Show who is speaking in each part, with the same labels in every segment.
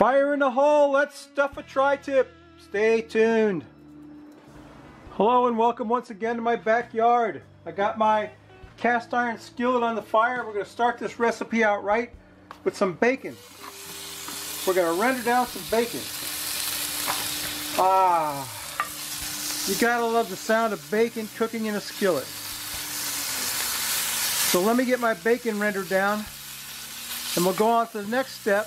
Speaker 1: Fire in the hole, let's stuff a tri-tip. Stay tuned. Hello and welcome once again to my backyard. I got my cast iron skillet on the fire. We're going to start this recipe out right with some bacon. We're going to render down some bacon. You gotta love the sound of bacon cooking in a skillet. So let me get my bacon rendered down and we'll go on to the next step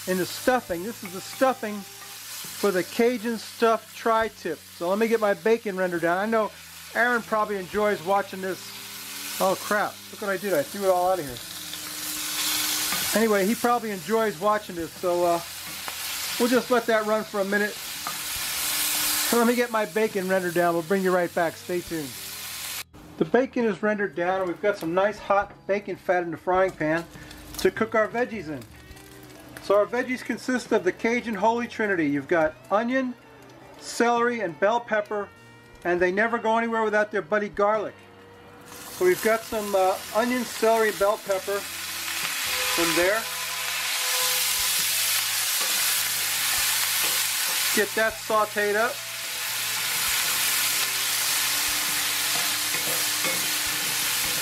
Speaker 1: in the stuffing. This is the stuffing for the Cajun stuffed tri-tip. So let me get my bacon rendered down. I know Aaron probably enjoys watching this. Oh crap, look what I did. I threw it all out of here. Anyway, he probably enjoys watching this, so we'll just let that run for a minute. Let me get my bacon rendered down. We'll bring you right back. Stay tuned. The bacon is rendered down and we've got some nice hot bacon fat in the frying pan to cook our veggies in. So our veggies consist of the Cajun Holy Trinity. You've got onion, celery, and bell pepper, and they never go anywhere without their buddy garlic. So we've got some onion, celery, bell pepper in there. Get that sauteed up.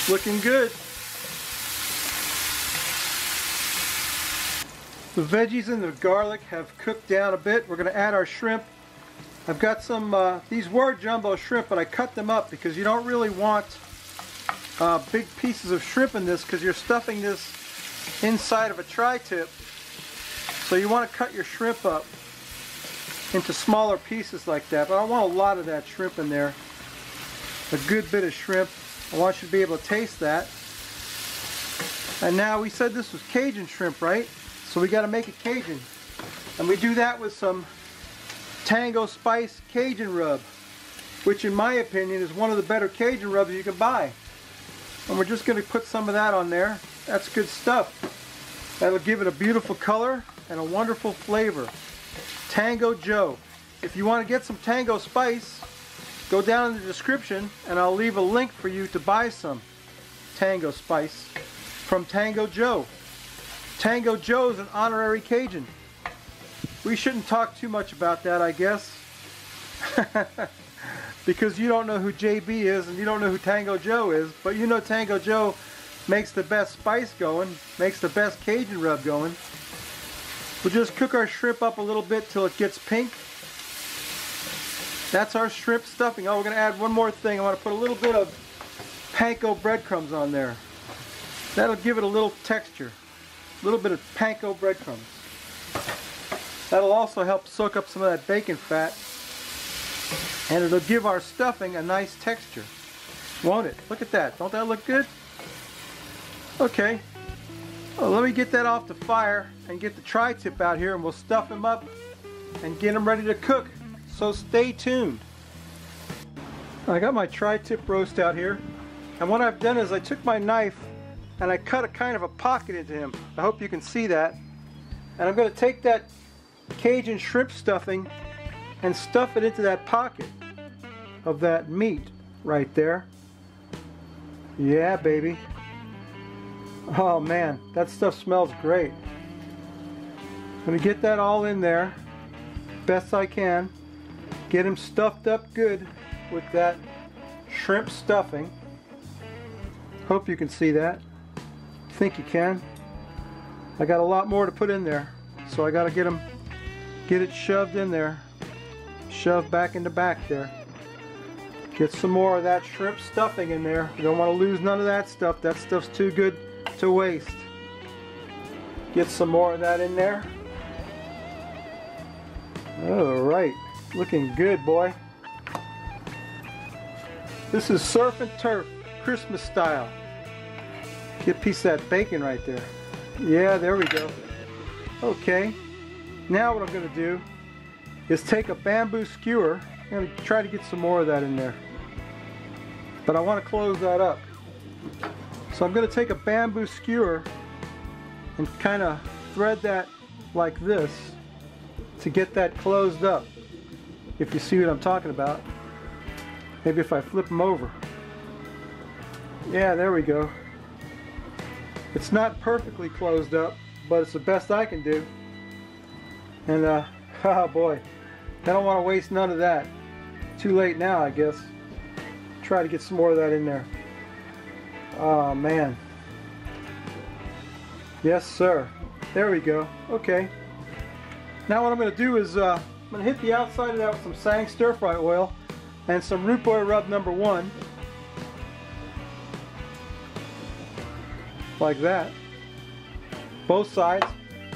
Speaker 1: Looking good. The veggies and the garlic have cooked down a bit. We're going to add our shrimp. I've got some, these were jumbo shrimp, but I cut them up because you don't really want big pieces of shrimp in this because you're stuffing this inside of a tri-tip. So you want to cut your shrimp up into smaller pieces like that, but I want a lot of that shrimp in there. A good bit of shrimp. I want you to be able to taste that. And now we said this was Cajun shrimp, right? So we got to make it Cajun. And we do that with some Tango Spice Cajun Rub, which in my opinion is one of the better Cajun rubs you can buy. And we're just going to put some of that on there. That's good stuff. That'll give it a beautiful color and a wonderful flavor. Tango Joe. If you want to get some Tango Spice, go down in the description and I'll leave a link for you to buy some Tango Spice from Tango Joe. Tango Joe is an honorary Cajun. We shouldn't talk too much about that, I guess. Because you don't know who JB is and you don't know who Tango Joe is, but you know Tango Joe makes the best spice going, makes the best Cajun rub going. We'll just cook our shrimp up a little bit till it gets pink. That's our shrimp stuffing. Oh, we're going to add one more thing. I want to put a little bit of panko breadcrumbs on there. That'll give it a little texture. A little bit of panko breadcrumbs. That'll also help soak up some of that bacon fat. And it'll give our stuffing a nice texture. Won't it? Look at that. Don't that look good? Okay. Well, let me get that off the fire and get the tri-tip out here and we'll stuff him up and get him ready to cook. So stay tuned. I got my tri-tip roast out here, and what I've done is I took my knife and I cut a kind of a pocket into him. I hope you can see that. And I'm going to take that Cajun shrimp stuffing and stuff it into that pocket of that meat right there. Yeah, baby. Oh man, that stuff smells great. I'm going to get that all in there best I can. Get him stuffed up good with that shrimp stuffing. Hope you can see that. Think you can. I got a lot more to put in there, so I got to get it shoved in there. Shoved back in the back there. Get some more of that shrimp stuffing in there. You don't want to lose none of that stuff. That stuff's too good to waste. Get some more of that in there. Alright. Looking good, boy. This is surf and turf, Christmas style. Get a piece of that bacon right there. Yeah, there we go. Okay. Now what I'm going to do is take a bamboo skewer. I'm going to try to get some more of that in there. But I want to close that up. So I'm going to take a bamboo skewer and kind of thread that like this to get that closed up. If you see what I'm talking about. Maybe if I flip them over. Yeah, there we go. It's not perfectly closed up, but it's the best I can do. And oh boy, I don't want to waste none of that. Too late now, I guess. Try to get some more of that in there. Oh man. Yes sir. There we go. Okay. Now what I'm going to do is I'm going to hit the outside of that with some Sang stir fry oil and some Rootboy Rub #1. Like that. Both sides.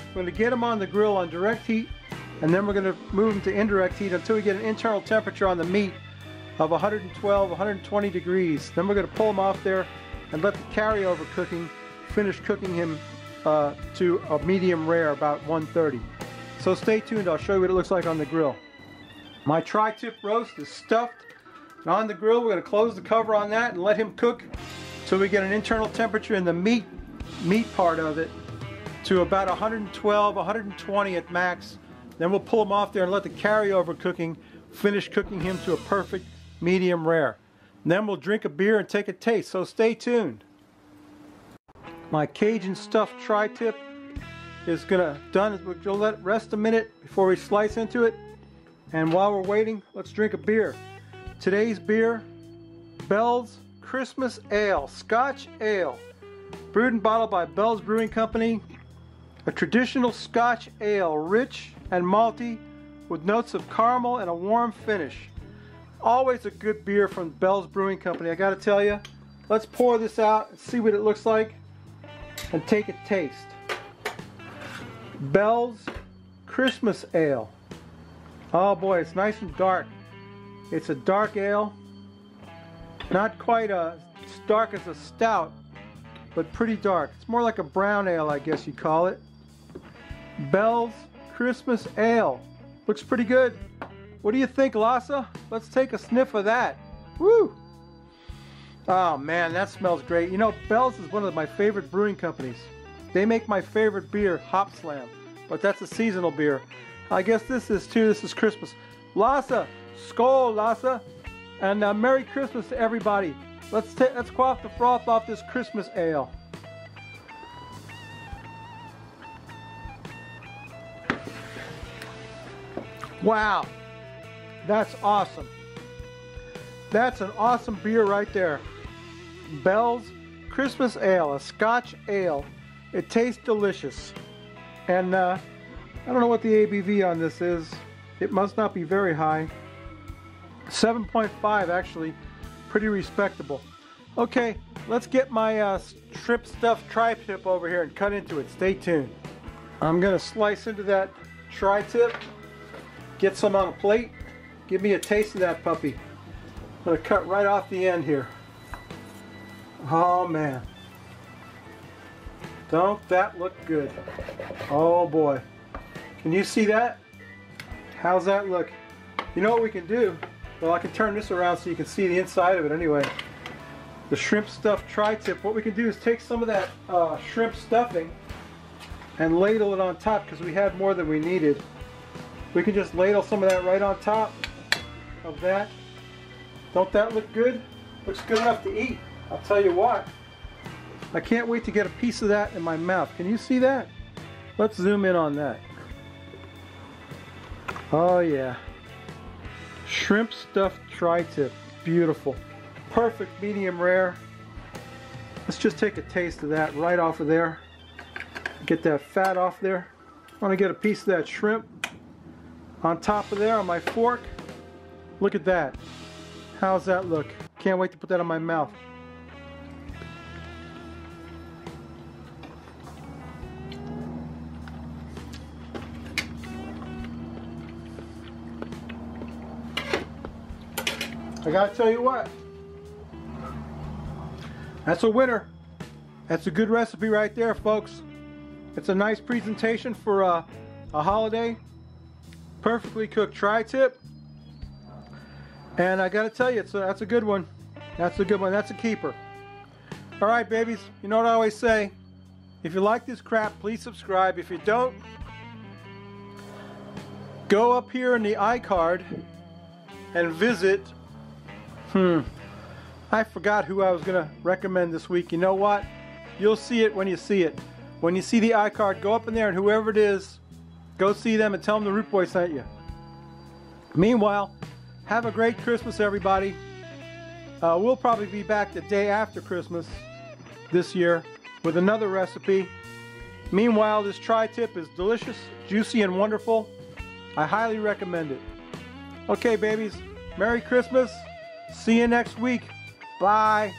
Speaker 1: We're going to get them on the grill on direct heat, and then we're going to move them to indirect heat until we get an internal temperature on the meat of 112, 120 degrees. Then we're going to pull them off there and let the carryover cooking finish cooking him to a medium rare, about 130. So stay tuned, I'll show you what it looks like on the grill. My tri-tip roast is stuffed, and on the grill we're going to close the cover on that and let him cook so we get an internal temperature in the meat part of it to about 112, 120 at max. Then we'll pull him off there and let the carryover cooking finish cooking him to a perfect medium rare. And then we'll drink a beer and take a taste, so stay tuned. My Cajun stuffed tri-tip is done. We'll let it rest a minute before we slice into it. And while we're waiting, let's drink a beer. Today's beer, Bell's Christmas Ale, Scotch Ale. Brewed and bottled by Bell's Brewing Company. A traditional Scotch ale, rich and malty, with notes of caramel and a warm finish. Always a good beer from Bell's Brewing Company, I gotta tell you. Let's pour this out and see what it looks like and take a taste. Bell's Christmas Ale. Oh boy, it's nice and dark. It's a dark ale. Not quite as dark as a stout, but pretty dark. It's more like a brown ale, I guess you'd call it. Bell's Christmas Ale. Looks pretty good. What do you think, Lassa? Let's take a sniff of that. Woo! Oh man, that smells great. You know, Bell's is one of my favorite brewing companies. They make my favorite beer, Hop Slam, but that's a seasonal beer. I guess this is too. This is Christmas. Lassa, skål, Lassa, and Merry Christmas to everybody. Let's quaff the froth off this Christmas ale. Wow, that's awesome. That's an awesome beer right there. Bell's Christmas Ale, a Scotch ale. It tastes delicious. And I don't know what the ABV on this is. It must not be very high. 7.5 actually, pretty respectable. Okay, let's get my shrimp stuffed tri-tip over here and cut into it. Stay tuned. I'm gonna slice into that tri-tip, get some on a plate, give me a taste of that puppy. I'm gonna cut right off the end here. Oh man, don't that look good? Oh boy, can you see that? How's that look? You know what we can do? Well, I can turn this around so you can see the inside of it anyway. The shrimp stuffed tri-tip, what we can do is take some of that shrimp stuffing and ladle it on top, because we had more than we needed. We can just ladle some of that right on top of that. Don't that look good? Looks good enough to eat. I'll tell you what. I can't wait to get a piece of that in my mouth. Can you see that? Let's zoom in on that. Oh yeah. Shrimp stuffed tri-tip. Beautiful. Perfect medium rare. Let's just take a taste of that right off of there. Get that fat off there. I want to get a piece of that shrimp on top of there on my fork. Look at that. How's that look? Can't wait to put that in my mouth. I gotta tell you what, that's a winner. That's a good recipe right there, folks. It's a nice presentation for a holiday. Perfectly cooked tri-tip. And I gotta tell you, that's a good one. That's a good one. That's a keeper. All right, babies. You know what I always say? If you like this crap, please subscribe. If you don't, go up here in the iCard and visit. I forgot who I was gonna recommend this week. You know what? You'll see it when you see it. When you see the iCard, go up in there, and whoever it is, Go see them and tell them the Root Boy sent you. Meanwhile, have a great Christmas, everybody. We'll probably be back the day after Christmas this year with another recipe. Meanwhile, this tri-tip is delicious, juicy, and wonderful. I highly recommend it. Okay, babies. Merry Christmas. See you next week. Bye.